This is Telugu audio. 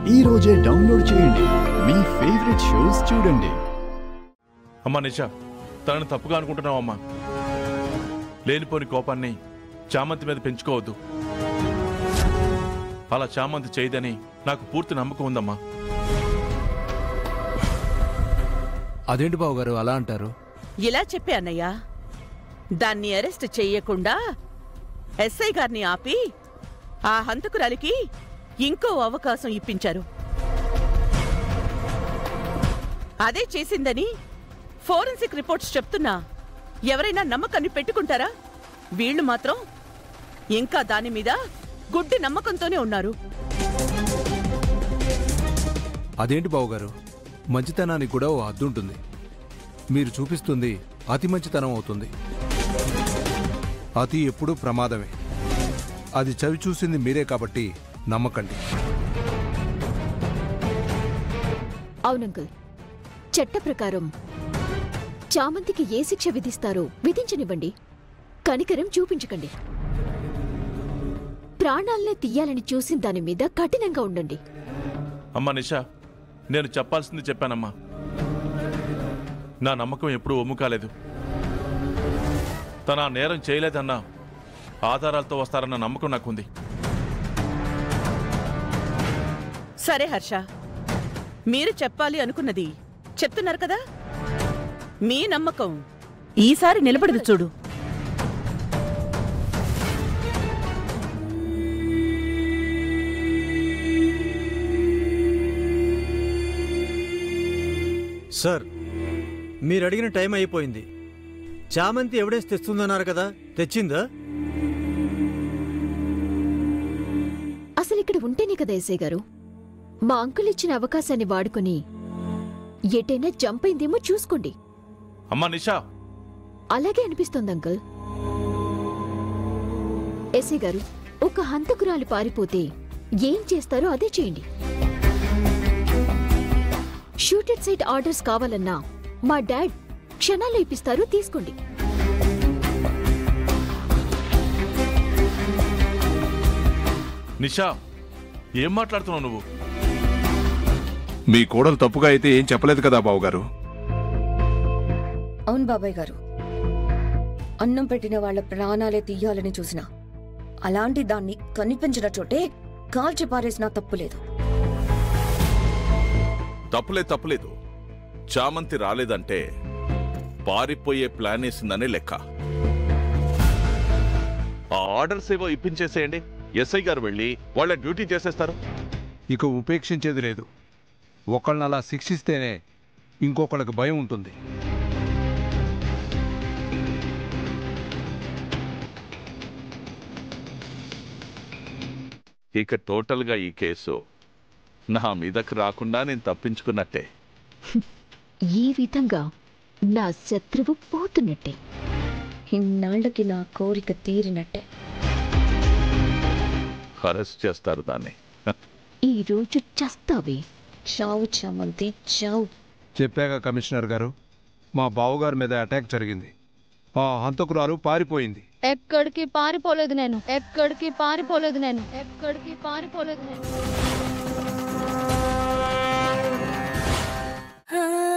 ఈ రోజే డౌన్లోడ్ చేయండి, మీ ఫేవరెట్ షోస్ చూడండి. అమ్మా నిషా, తనని తప్పుగా అనుకుంటున్నావమ్మా. లేనిపోని కోపాన్ని చామంతి మీద పెంచుకోవద్దు. అలా చామంతి చేయదని నాకు పూర్తి నమ్మకం ఉందమ్మా. అదేంటి బావగారు అలా అంటారు? ఇలా చెప్పే అన్నయ్య, దాన్ని అరెస్ట్ చెయ్యకుండా ఎస్ఐ గారిని ఆపి ఆ హంతకురాలికి ఇంకో అవకాశం ఇప్పించారు. అదే చేసిందని ఫోరెన్సిక్ రిపోర్ట్స్ చెప్తున్నా ఎవరైనా నమ్మకాన్ని పెట్టుకుంటారా? వీళ్లు మాత్రం ఇంకా దాని మీద గుడ్డి నమ్మకంతోనే ఉన్నారు. అదేంటి బావగారు, మంచితనానికి కూడా ఓ హద్దు ఉంటుంది. మీరు చూపిస్తుంది అతి మంచితనం అవుతుంది. అతి ఎప్పుడూ ప్రమాదమే. అది చవి చూసింది మీరే కాబట్టి నమ్మకండి. అవునంకుల్, చట్ట ప్రకారం చామంతికి ఏ శిక్ష విధిస్తారో విధించనివ్వండి. కనికరం చూపించకండి. ప్రాణాలనే తీయాలని చూసిన దాని మీద కఠినంగా ఉండండి. అమ్మా నిషా, నేను చెప్పాల్సింది చెప్పానమ్మా. నా నమ్మకం ఎప్పుడూ ఒమ్ము కాలేదు. తన నేరం చేయలేదన్నా ఆధారాలతో వస్తారన్న నమ్మకం నాకుంది. సరే హర్ష, మీరు చెప్పాలి అనుకున్నది చెప్తున్నారు కదా. మీ నమ్మకం ఈసారి నిలబడదు చూడు. సార్, మీరు అడిగిన టైం అయిపోయింది. చామంతి ఎవిడెన్స్ తెస్తుందన్నారు కదా, తెచ్చిందా? అసలు ఇక్కడ ఉంటేనే కదా ఎస్ఐ గారు మా అంకుల్ ఇచ్చిన అవకాశాన్ని వాడుకుని ఎటైనా జంప్ అయిందేమో చూసుకోండి. అమ్మా నిషా, అలాగే అనిపిస్తోంది అంకుల్. ఎస్ఐ గారు, ఒక హంతకురాలు పారిపోతే ఏం చేస్తారో అదే చేయండి. షూటెడ్ సైట్ ఆర్డర్స్ కావాలన్నా మా డాడ్ క్షణాల్లో ఇప్పిస్తారు, తీసుకోండి. నిషా, ఏం మాట్లాడుతున్నావు నువ్వు? మీ కోడలు తప్పుగా అయితే ఏం చెప్పలేదు కదా బావగారు? అవును బాబాయ్ గారు, అన్నం పెట్టిన వాళ్ల ప్రాణాలే తీయాలని చూసినా అలాంటి దాన్ని కనిపించిన చోటే కాల్చి పారేసినా తప్పులేదు. తప్పులేదు. చామంతి రాలేదంటే పారిపోయే ప్లాన్ వేసిందనే లెక్క. ఆ ఆర్డర్స్ ఏవో ఇప్పించేసేయండి. ఎస్ఐ గారు వెళ్ళి వాళ్ళ డ్యూటీ చేసేస్తారు. ఇక ఉపేక్షించేది లేదు. ఒకళ్ళని అలా శిక్షిస్తేనే ఇంకొకళ్ళకి భయం ఉంటుంది. ఇక టోటల్గా ఈ కేసు నా మీదకు రాకుండా నేను తప్పించుకున్నట్టే. ఈ విధంగా నా శత్రువు పోతున్నట్టే. ఇన్నాళ్లకి నా కోరిక తీరినట్టే. అరెస్ట్ చేస్తారు దాన్ని. ఈ రోజు చస్తావే. చావు చామంతి, చావు. చెప్పాక కమిషనర్ గారు, మా బావగారి మీద అటాక్ జరిగింది. ఆ హంతకురాలు పారిపోయింది. ఎక్కడికి పారిపోలేదు నేను. ఆ